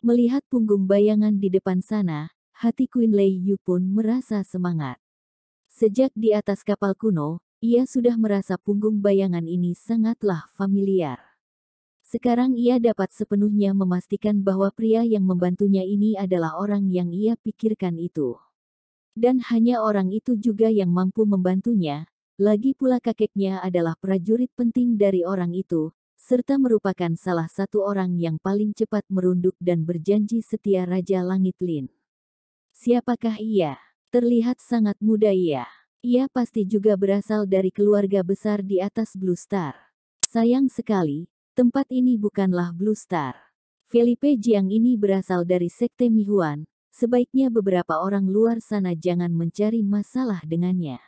Melihat punggung bayangan di depan sana, hati Queen Lei Yu pun merasa semangat. Sejak di atas kapal kuno, ia sudah merasa punggung bayangan ini sangatlah familiar. Sekarang ia dapat sepenuhnya memastikan bahwa pria yang membantunya ini adalah orang yang ia pikirkan itu. Dan hanya orang itu juga yang mampu membantunya, lagi pula kakeknya adalah prajurit penting dari orang itu, serta merupakan salah satu orang yang paling cepat merunduk dan berjanji setia Raja Langit Lin. Siapakah ia? Terlihat sangat muda ia. Ia pasti juga berasal dari keluarga besar di atas Blue Star. Sayang sekali, tempat ini bukanlah Blue Star. Felipe Jiang ini berasal dari Sekte Mihuan, sebaiknya beberapa orang luar sana jangan mencari masalah dengannya.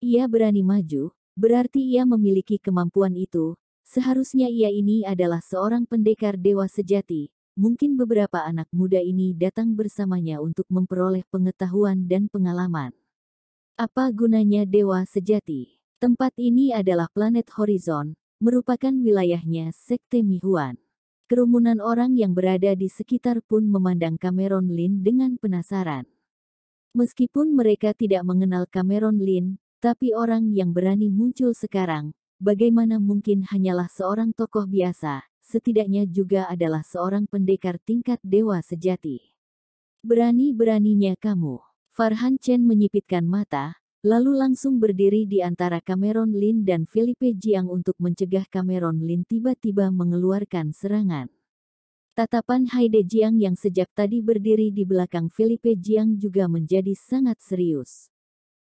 Ia berani maju, berarti ia memiliki kemampuan itu, seharusnya ia ini adalah seorang pendekar dewa sejati. Mungkin beberapa anak muda ini datang bersamanya untuk memperoleh pengetahuan dan pengalaman. Apa gunanya dewa sejati? Tempat ini adalah planet Horizon, merupakan wilayahnya Sekte Mihuan. Kerumunan orang yang berada di sekitar pun memandang Cameron Lin dengan penasaran. Meskipun mereka tidak mengenal Cameron Lin, tapi orang yang berani muncul sekarang, bagaimana mungkin hanyalah seorang tokoh biasa, setidaknya juga adalah seorang pendekar tingkat dewa sejati. Berani-beraninya kamu. Farhan Chen menyipitkan mata, lalu langsung berdiri di antara Cameron Lin dan Felipe Jiang untuk mencegah Cameron Lin tiba-tiba mengeluarkan serangan. Tatapan Haide Jiang yang sejak tadi berdiri di belakang Felipe Jiang juga menjadi sangat serius.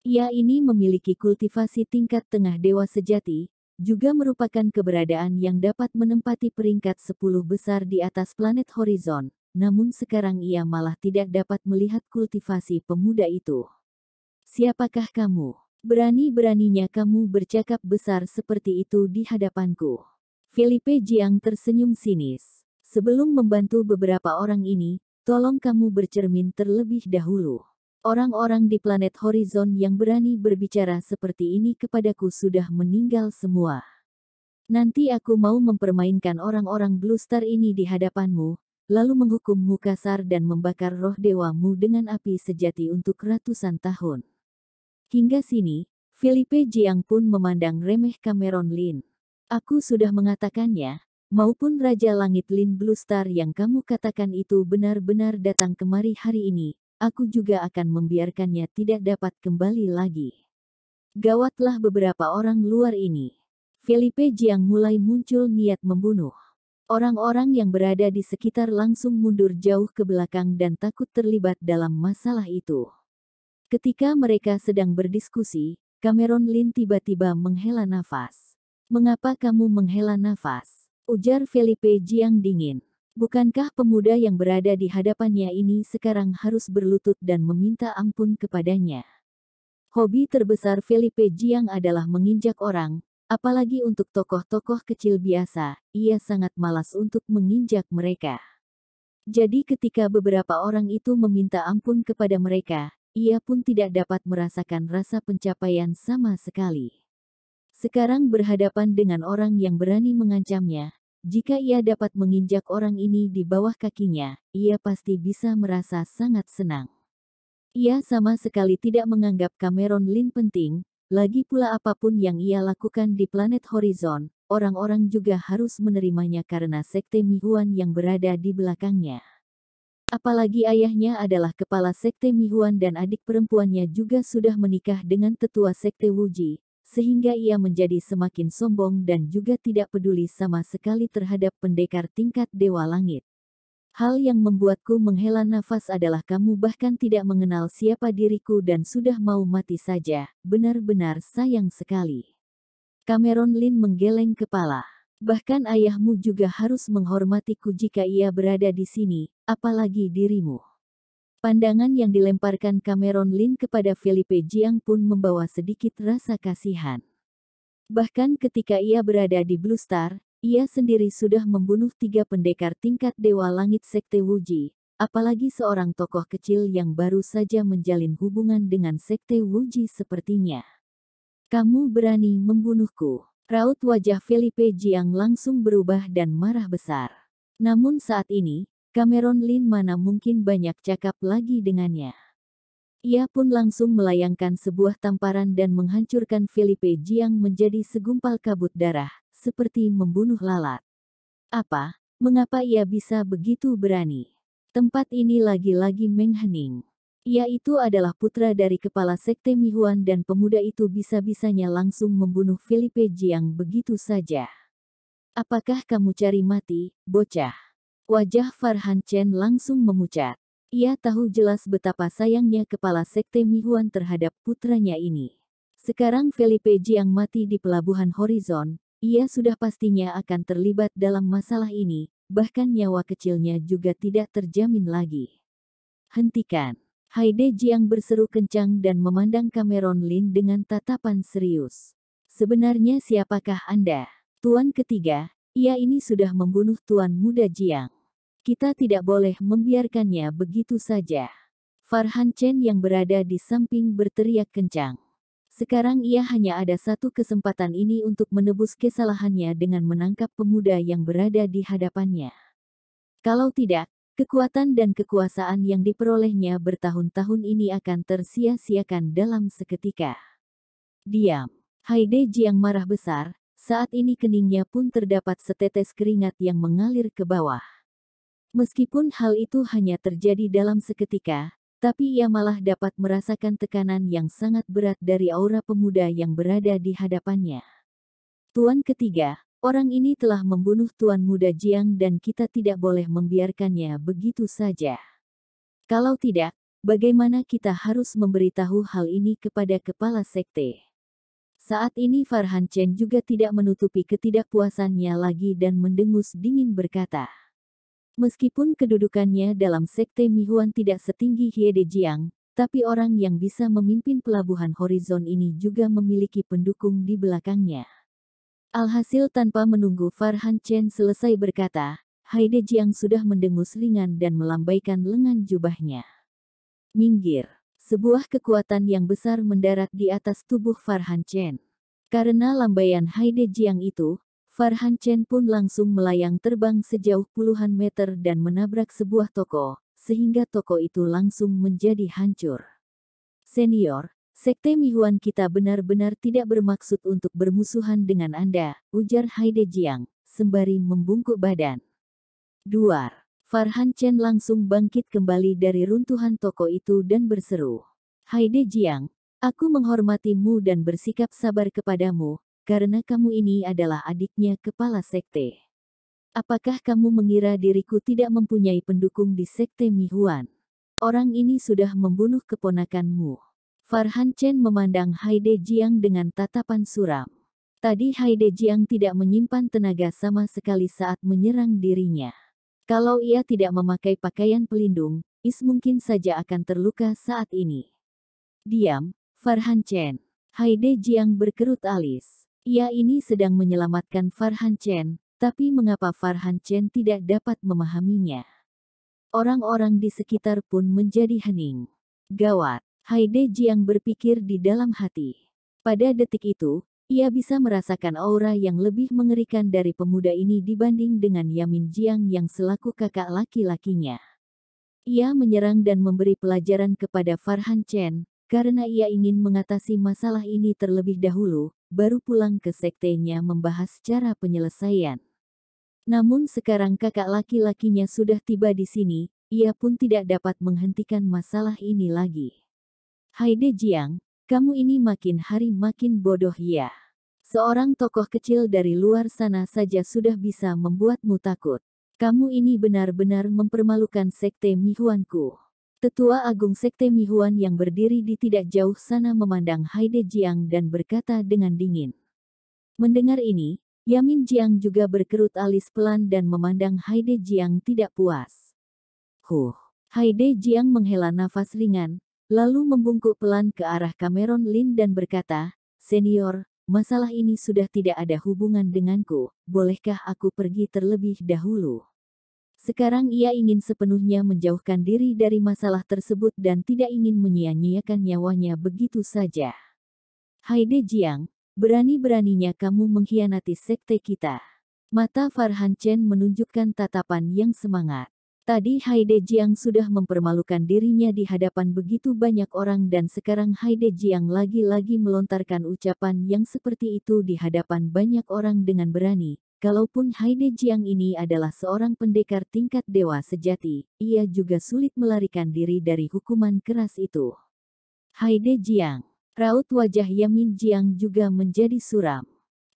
Ia ini memiliki kultivasi tingkat tengah dewa sejati, juga merupakan keberadaan yang dapat menempati peringkat 10 besar di atas planet Horizon. Namun sekarang ia malah tidak dapat melihat kultivasi pemuda itu. Siapakah kamu? Berani-beraninya kamu bercakap besar seperti itu di hadapanku. Felipe Jiang tersenyum sinis. Sebelum membantu beberapa orang ini, tolong kamu bercermin terlebih dahulu. Orang-orang di planet Horizon yang berani berbicara seperti ini kepadaku sudah meninggal semua. Nanti aku mau mempermainkan orang-orang Blue Star ini di hadapanmu, lalu menghukummu kasar dan membakar roh dewamu dengan api sejati untuk ratusan tahun. Hingga sini, Felipe Jiang pun memandang remeh Cameron Lin. Aku sudah mengatakannya, maupun Raja Langit Lin Blue Star yang kamu katakan itu benar-benar datang kemari hari ini, aku juga akan membiarkannya tidak dapat kembali lagi. Gawatlah beberapa orang luar ini. Felipe Jiang mulai muncul niat membunuh. Orang-orang yang berada di sekitar langsung mundur jauh ke belakang dan takut terlibat dalam masalah itu. Ketika mereka sedang berdiskusi, Cameron Lin tiba-tiba menghela nafas. Mengapa kamu menghela nafas? Ujar Felipe Jiang dingin. Bukankah pemuda yang berada di hadapannya ini sekarang harus berlutut dan meminta ampun kepadanya? Hobi terbesar Felipe Jiang adalah menginjak orang. Apalagi untuk tokoh-tokoh kecil biasa, ia sangat malas untuk menginjak mereka. Jadi ketika beberapa orang itu meminta ampun kepada mereka, ia pun tidak dapat merasakan rasa pencapaian sama sekali. Sekarang berhadapan dengan orang yang berani mengancamnya, jika ia dapat menginjak orang ini di bawah kakinya, ia pasti bisa merasa sangat senang. Ia sama sekali tidak menganggap Cameron Lin penting. Lagi pula apapun yang ia lakukan di planet Horizon, orang-orang juga harus menerimanya karena Sekte Mihuan yang berada di belakangnya. Apalagi ayahnya adalah kepala Sekte Mihuan dan adik perempuannya juga sudah menikah dengan tetua Sekte Wuji, sehingga ia menjadi semakin sombong dan juga tidak peduli sama sekali terhadap pendekar tingkat Dewa Langit. Hal yang membuatku menghela nafas adalah kamu bahkan tidak mengenal siapa diriku dan sudah mau mati saja, benar-benar sayang sekali. Cameron Lin menggeleng kepala. Bahkan ayahmu juga harus menghormatiku jika ia berada di sini, apalagi dirimu. Pandangan yang dilemparkan Cameron Lin kepada Felipe Jiang pun membawa sedikit rasa kasihan. Bahkan ketika ia berada di Blue Star, ia sendiri sudah membunuh 3 pendekar tingkat Dewa Langit Sekte Wuji, apalagi seorang tokoh kecil yang baru saja menjalin hubungan dengan Sekte Wuji sepertinya. Kamu berani membunuhku? Raut wajah Felipe Jiang langsung berubah dan marah besar. Namun saat ini, Cameron Lin mana mungkin banyak cakap lagi dengannya. Ia pun langsung melayangkan sebuah tamparan dan menghancurkan Felipe Jiang menjadi segumpal kabut darah, seperti membunuh lalat. Apa? Mengapa ia bisa begitu berani? Tempat ini lagi-lagi menghening. Ia itu adalah putra dari kepala sekte Mihuan dan pemuda itu bisa-bisanya langsung membunuh Felipe Jiang begitu saja. Apakah kamu cari mati, bocah? Wajah Farhan Chen langsung memucat. Ia tahu jelas betapa sayangnya kepala sekte Mihuan terhadap putranya ini. Sekarang Felipe Jiang mati di pelabuhan Horizon, ia sudah pastinya akan terlibat dalam masalah ini, bahkan nyawa kecilnya juga tidak terjamin lagi. Hentikan! Haide Jiang berseru kencang dan memandang Cameron Lin dengan tatapan serius. Sebenarnya siapakah Anda? Tuan ketiga, ia ini sudah membunuh Tuan Muda Jiang. Kita tidak boleh membiarkannya begitu saja. Farhan Chen yang berada di samping berteriak kencang. Sekarang ia hanya ada satu kesempatan ini untuk menebus kesalahannya dengan menangkap pemuda yang berada di hadapannya. Kalau tidak, kekuatan dan kekuasaan yang diperolehnya bertahun-tahun ini akan tersia-siakan dalam seketika. Diam. Haide Jiang marah besar, saat ini keningnya pun terdapat setetes keringat yang mengalir ke bawah. Meskipun hal itu hanya terjadi dalam seketika, tapi ia malah dapat merasakan tekanan yang sangat berat dari aura pemuda yang berada di hadapannya. Tuan ketiga, orang ini telah membunuh Tuan Muda Jiang dan kita tidak boleh membiarkannya begitu saja. Kalau tidak, bagaimana kita harus memberitahu hal ini kepada kepala sekte? Saat ini Farhan Chen juga tidak menutupi ketidakpuasannya lagi dan mendengus dingin berkata. Meskipun kedudukannya dalam sekte Mihuan tidak setinggi Hiede Jiang, tapi orang yang bisa memimpin pelabuhan Horizon ini juga memiliki pendukung di belakangnya. Alhasil tanpa menunggu Farhan Chen selesai berkata, Haide Jiang sudah mendengus ringan dan melambaikan lengan jubahnya. Minggir. Sebuah kekuatan yang besar mendarat di atas tubuh Farhan Chen. Karena lambaian Haide Jiang itu, Farhan Chen pun langsung melayang terbang sejauh puluhan meter dan menabrak sebuah toko, sehingga toko itu langsung menjadi hancur. Senior, sekte Mihuan kita benar-benar tidak bermaksud untuk bermusuhan dengan Anda, ujar Haide Jiang, sembari membungkuk badan. Duar. Farhan Chen langsung bangkit kembali dari runtuhan toko itu dan berseru. Haide Jiang, aku menghormatimu dan bersikap sabar kepadamu, karena kamu ini adalah adiknya kepala sekte. Apakah kamu mengira diriku tidak mempunyai pendukung di sekte Mihuan? Orang ini sudah membunuh keponakanmu. Farhan Chen memandang Haide Jiang dengan tatapan suram. Tadi Haide Jiang tidak menyimpan tenaga sama sekali saat menyerang dirinya. Kalau ia tidak memakai pakaian pelindung, Is mungkin saja akan terluka saat ini. Diam, Farhan Chen. Haide Jiang berkerut alis. Ia ini sedang menyelamatkan Farhan Chen, tapi mengapa Farhan Chen tidak dapat memahaminya? Orang-orang di sekitar pun menjadi hening. Gawat, Haide Jiang berpikir di dalam hati. Pada detik itu, ia bisa merasakan aura yang lebih mengerikan dari pemuda ini dibanding dengan Yamin Jiang yang selaku kakak laki-lakinya. Ia menyerang dan memberi pelajaran kepada Farhan Chen, karena ia ingin mengatasi masalah ini terlebih dahulu, baru pulang ke sektenya membahas cara penyelesaian. Namun sekarang kakak laki-lakinya sudah tiba di sini, ia pun tidak dapat menghentikan masalah ini lagi. Haide Jiang, kamu ini makin hari makin bodoh ya. Seorang tokoh kecil dari luar sana saja sudah bisa membuatmu takut. Kamu ini benar-benar mempermalukan sekte Mihuanku. Tetua Agung Sekte Mihuan yang berdiri di tidak jauh sana memandang Haide Jiang dan berkata dengan dingin. Mendengar ini, Yamin Jiang juga berkerut alis pelan dan memandang Haide Jiang tidak puas. Haide Jiang menghela nafas ringan, lalu membungkuk pelan ke arah Cameron Lin dan berkata, Senior, masalah ini sudah tidak ada hubungan denganku, bolehkah aku pergi terlebih dahulu? Sekarang ia ingin sepenuhnya menjauhkan diri dari masalah tersebut dan tidak ingin menyia-nyiakan nyawanya begitu saja. Haide Jiang, berani-beraninya kamu mengkhianati sekte kita. Mata Farhan Chen menunjukkan tatapan yang semangat. Tadi Haide Jiang sudah mempermalukan dirinya di hadapan begitu banyak orang dan sekarang Haide Jiang lagi-lagi melontarkan ucapan yang seperti itu di hadapan banyak orang dengan berani. Kalaupun Haide Jiang ini adalah seorang pendekar tingkat dewa sejati, ia juga sulit melarikan diri dari hukuman keras itu. Haide Jiang. Raut wajah Yamin Jiang juga menjadi suram.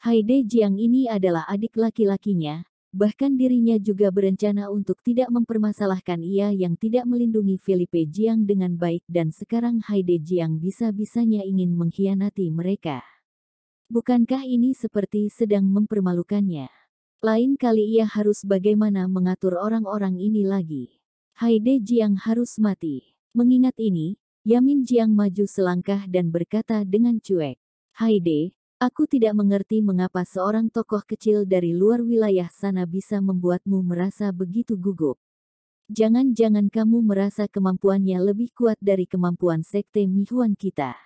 Haide Jiang ini adalah adik laki-lakinya. Bahkan dirinya juga berencana untuk tidak mempermasalahkan ia yang tidak melindungi Felipe Jiang dengan baik dan sekarang Haide Jiang bisa-bisanya ingin mengkhianati mereka. Bukankah ini seperti sedang mempermalukannya? Lain kali ia harus bagaimana mengatur orang-orang ini lagi. Haide Jiang harus mati. Mengingat ini, Yamin Jiang maju selangkah dan berkata dengan cuek, "Haide, aku tidak mengerti mengapa seorang tokoh kecil dari luar wilayah sana bisa membuatmu merasa begitu gugup. Jangan-jangan kamu merasa kemampuannya lebih kuat dari kemampuan Sekte Mihuan kita.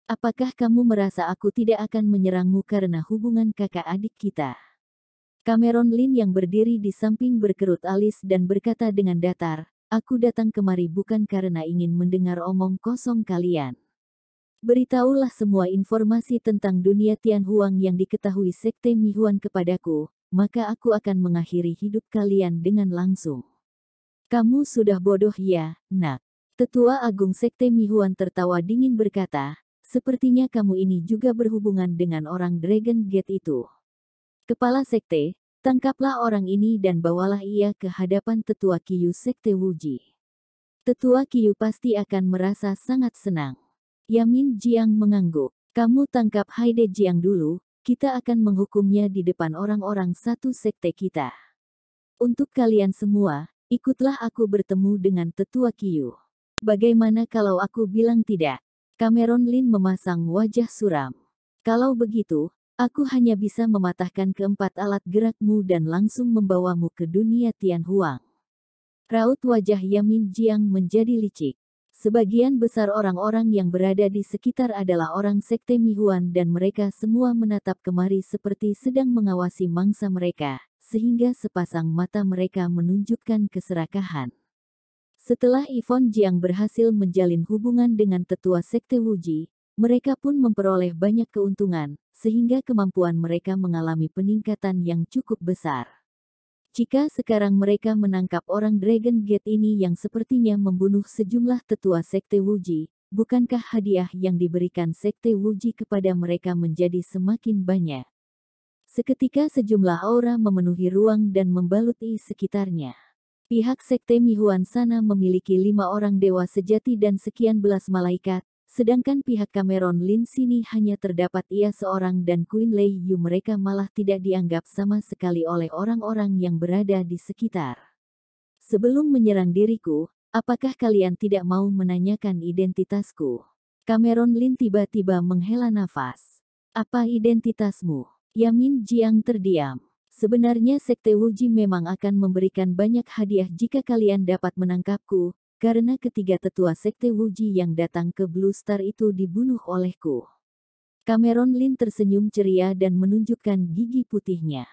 Apakah kamu merasa aku tidak akan menyerangmu karena hubungan kakak adik kita?" Cameron Lin yang berdiri di samping berkerut alis dan berkata dengan datar, "Aku datang kemari bukan karena ingin mendengar omong kosong kalian. Beritahulah semua informasi tentang dunia Tianhuang yang diketahui Sekte Mihuan kepadaku, maka aku akan mengakhiri hidup kalian dengan langsung." "Kamu sudah bodoh ya, nak." Tetua Agung Sekte Mihuan tertawa dingin berkata, "Sepertinya kamu ini juga berhubungan dengan orang Dragon Gate itu. Kepala Sekte, tangkaplah orang ini dan bawalah ia ke hadapan Tetua Qiyu Sekte Wuji. Tetua Qiyu pasti akan merasa sangat senang." Yamin Jiang mengangguk. "Kamu tangkap Haide Jiang dulu, kita akan menghukumnya di depan orang-orang satu sekte kita. Untuk kalian semua, ikutlah aku bertemu dengan Tetua Qiyu. Bagaimana kalau aku bilang tidak?" Cameron Lin memasang wajah suram. "Kalau begitu, aku hanya bisa mematahkan keempat alat gerakmu dan langsung membawamu ke dunia Tianhuang." Raut wajah Yamin Jiang menjadi licik. Sebagian besar orang-orang yang berada di sekitar adalah orang Sekte Mihuan dan mereka semua menatap kemari seperti sedang mengawasi mangsa mereka, sehingga sepasang mata mereka menunjukkan keserakahan. Setelah Yvonne Jiang berhasil menjalin hubungan dengan tetua Sekte Wuji, mereka pun memperoleh banyak keuntungan, sehingga kemampuan mereka mengalami peningkatan yang cukup besar. Jika sekarang mereka menangkap orang Dragon Gate ini yang sepertinya membunuh sejumlah tetua Sekte Wuji, bukankah hadiah yang diberikan Sekte Wuji kepada mereka menjadi semakin banyak? Seketika sejumlah aura memenuhi ruang dan membalut di sekitarnya. Pihak Sekte Mihuan sana memiliki 5 orang dewa sejati dan sekian belas malaikat, sedangkan pihak Cameron Lin sini hanya terdapat ia seorang dan Queen Lei Yu mereka malah tidak dianggap sama sekali oleh orang-orang yang berada di sekitar. "Sebelum menyerang diriku, apakah kalian tidak mau menanyakan identitasku?" Cameron Lin tiba-tiba menghela nafas. "Apa identitasmu?" Yamin Jiang terdiam. "Sebenarnya Sekte Wuji memang akan memberikan banyak hadiah jika kalian dapat menangkapku, karena ketiga tetua Sekte Wuji yang datang ke Blue Star itu dibunuh olehku." Cameron Lin tersenyum ceria dan menunjukkan gigi putihnya.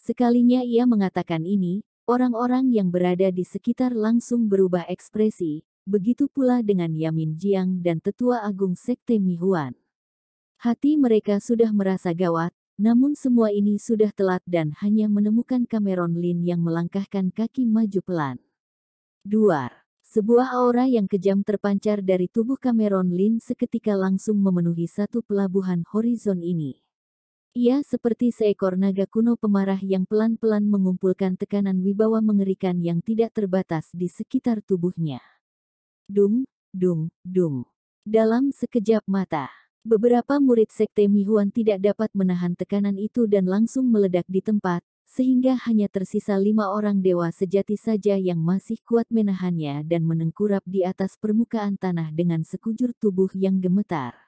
Sekalinya ia mengatakan ini, orang-orang yang berada di sekitar langsung berubah ekspresi, begitu pula dengan Yamin Jiang dan Tetua Agung Sekte Mihuan. Hati mereka sudah merasa gawat, namun semua ini sudah telat dan hanya menemukan Cameron Lin yang melangkahkan kaki maju pelan. Duar. Sebuah aura yang kejam terpancar dari tubuh Cameron Lin seketika langsung memenuhi satu pelabuhan horizon ini. Ia seperti seekor naga kuno pemarah yang pelan-pelan mengumpulkan tekanan wibawa mengerikan yang tidak terbatas di sekitar tubuhnya. Dung, dung, dung. Dalam sekejap mata, beberapa murid Sekte Mihuan tidak dapat menahan tekanan itu dan langsung meledak di tempat, sehingga hanya tersisa 5 orang dewa sejati saja yang masih kuat menahannya dan menengkurap di atas permukaan tanah dengan sekujur tubuh yang gemetar.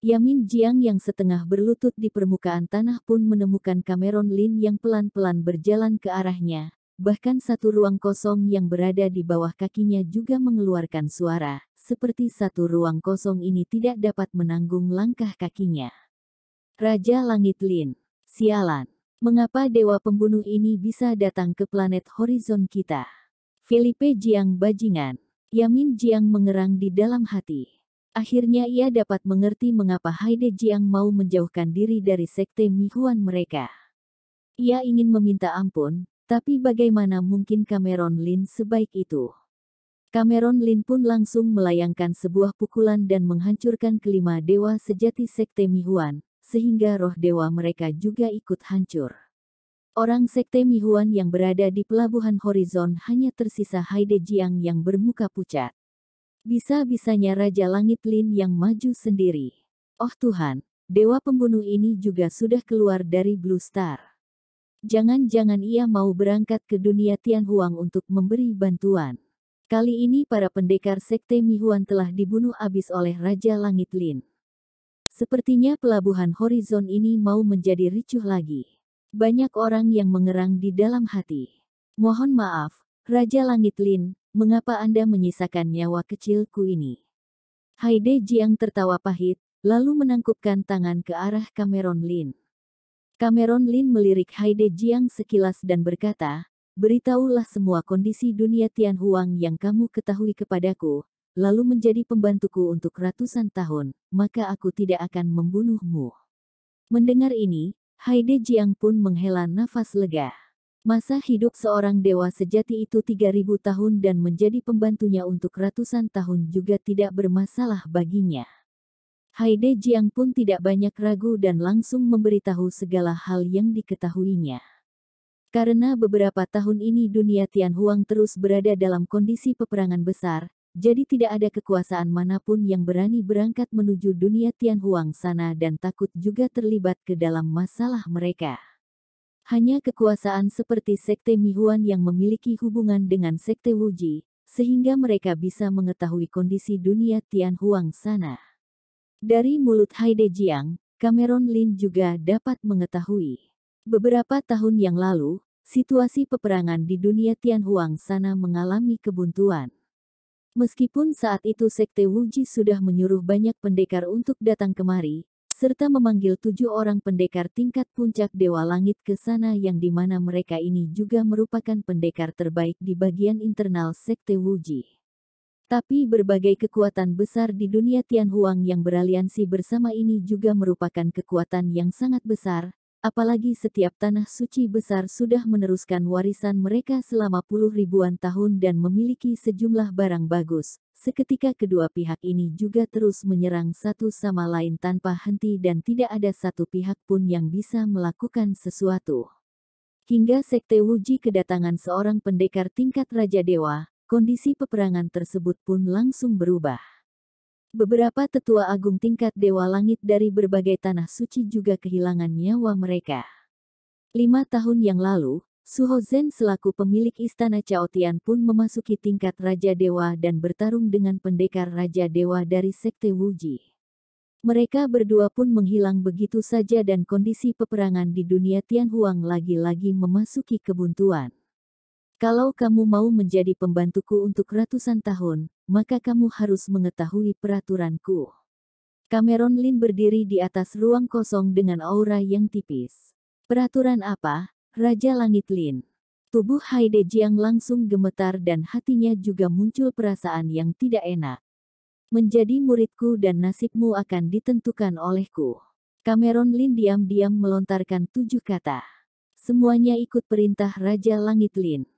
Yamin Jiang yang setengah berlutut di permukaan tanah pun menemukan Cameron Lin yang pelan-pelan berjalan ke arahnya, bahkan satu ruang kosong yang berada di bawah kakinya juga mengeluarkan suara, seperti satu ruang kosong ini tidak dapat menanggung langkah kakinya. Raja Langit Lin, sialan. Mengapa dewa pembunuh ini bisa datang ke planet horizon kita? Felipe Jiang bajingan. Yamin Jiang mengerang di dalam hati. Akhirnya ia dapat mengerti mengapa Haide Jiang mau menjauhkan diri dari sekte Mihuan mereka. Ia ingin meminta ampun, tapi bagaimana mungkin Cameron Lin sebaik itu? Cameron Lin pun langsung melayangkan sebuah pukulan dan menghancurkan kelima dewa sejati sekte Mihuan, sehingga roh dewa mereka juga ikut hancur. Orang sekte Mihuan yang berada di pelabuhan Horizon hanya tersisa Haide Jiang yang bermuka pucat. Bisa-bisanya Raja Langit Lin yang maju sendiri. Oh Tuhan, dewa pembunuh ini juga sudah keluar dari Blue Star. Jangan-jangan ia mau berangkat ke dunia Tianhuang untuk memberi bantuan. Kali ini para pendekar sekte Mihuan telah dibunuh habis oleh Raja Langit Lin. Sepertinya pelabuhan Horizon ini mau menjadi ricuh lagi. Banyak orang yang mengerang di dalam hati. Mohon maaf, Raja Langit Lin, mengapa Anda menyisakan nyawa kecilku ini? Haide Jiang tertawa pahit, lalu menangkupkan tangan ke arah Cameron Lin. Cameron Lin melirik Haide Jiang sekilas dan berkata, beritahulah semua kondisi dunia Tianhuang yang kamu ketahui kepadaku, lalu menjadi pembantuku untuk ratusan tahun, maka aku tidak akan membunuhmu. Mendengar ini, Haide Jiang pun menghela nafas lega. Masa hidup seorang dewa sejati itu 3000 tahun dan menjadi pembantunya untuk ratusan tahun juga tidak bermasalah baginya. Haide Jiang pun tidak banyak ragu dan langsung memberitahu segala hal yang diketahuinya. Karena beberapa tahun ini dunia Tianhuang terus berada dalam kondisi peperangan besar, jadi tidak ada kekuasaan manapun yang berani berangkat menuju dunia Tianhuang sana dan takut juga terlibat ke dalam masalah mereka. Hanya kekuasaan seperti sekte Mihuan yang memiliki hubungan dengan sekte Wuji, sehingga mereka bisa mengetahui kondisi dunia Tianhuang sana. Dari mulut Haide Jiang, Cameron Lin juga dapat mengetahui. Beberapa tahun yang lalu, situasi peperangan di dunia Tianhuang sana mengalami kebuntuan. Meskipun saat itu sekte Wuji sudah menyuruh banyak pendekar untuk datang kemari, serta memanggil 7 orang pendekar tingkat puncak Dewa Langit ke sana yang dimana mereka ini juga merupakan pendekar terbaik di bagian internal sekte Wuji. Tapi berbagai kekuatan besar di dunia Tianhuang yang beraliansi bersama ini juga merupakan kekuatan yang sangat besar, apalagi setiap tanah suci besar sudah meneruskan warisan mereka selama puluh ribuan tahun dan memiliki sejumlah barang bagus. Seketika kedua pihak ini juga terus menyerang satu sama lain tanpa henti dan tidak ada satu pihak pun yang bisa melakukan sesuatu. Hingga sekte Wuji kedatangan seorang pendekar tingkat Raja Dewa, kondisi peperangan tersebut pun langsung berubah. Beberapa tetua agung tingkat Dewa Langit dari berbagai tanah suci juga kehilangan nyawa mereka. 5 tahun yang lalu, Suho Zhen selaku pemilik istana Chaotian pun memasuki tingkat Raja Dewa dan bertarung dengan pendekar Raja Dewa dari sekte Wuji. Mereka berdua pun menghilang begitu saja dan kondisi peperangan di dunia Tianhuang lagi-lagi memasuki kebuntuan. Kalau kamu mau menjadi pembantuku untuk ratusan tahun, maka kamu harus mengetahui peraturanku. Cameron Lin berdiri di atas ruang kosong dengan aura yang tipis. Peraturan apa, Raja Langit Lin? Tubuh Haide Jiang langsung gemetar dan hatinya juga muncul perasaan yang tidak enak. Menjadi muridku dan nasibmu akan ditentukan olehku. Cameron Lin diam-diam melontarkan 7 kata. Semuanya ikut perintah Raja Langit Lin.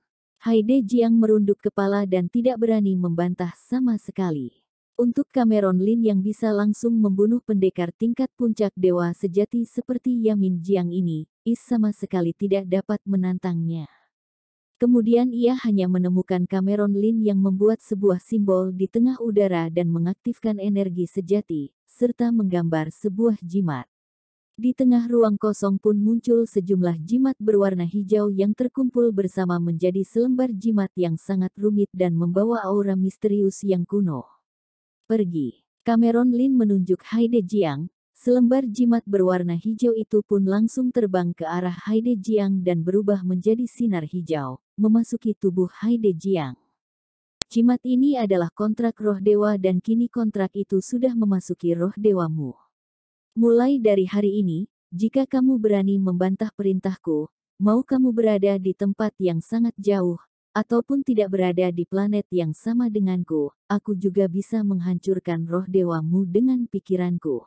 Haide Jiang merunduk kepala dan tidak berani membantah sama sekali. Untuk Cameron Lin yang bisa langsung membunuh pendekar tingkat puncak dewa sejati seperti Yamin Jiang ini, sama sekali tidak dapat menantangnya. Kemudian ia hanya menemukan Cameron Lin yang membuat sebuah simbol di tengah udara dan mengaktifkan energi sejati, serta menggambar sebuah jimat. Di tengah ruang kosong pun muncul sejumlah jimat berwarna hijau yang terkumpul bersama menjadi selembar jimat yang sangat rumit dan membawa aura misterius yang kuno. Pergi. Cameron Lin menunjuk Haide Jiang, selembar jimat berwarna hijau itu pun langsung terbang ke arah Haide Jiang dan berubah menjadi sinar hijau, memasuki tubuh Haide Jiang. Jimat ini adalah kontrak roh dewa dan kini kontrak itu sudah memasuki roh dewamu. Mulai dari hari ini, jika kamu berani membantah perintahku, mau kamu berada di tempat yang sangat jauh, ataupun tidak berada di planet yang sama denganku, aku juga bisa menghancurkan roh dewamu dengan pikiranku.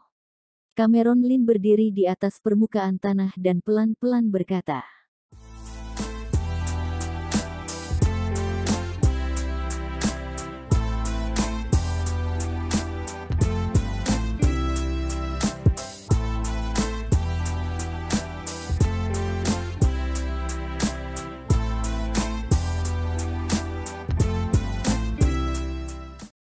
Cameron Lin berdiri di atas permukaan tanah dan pelan-pelan berkata,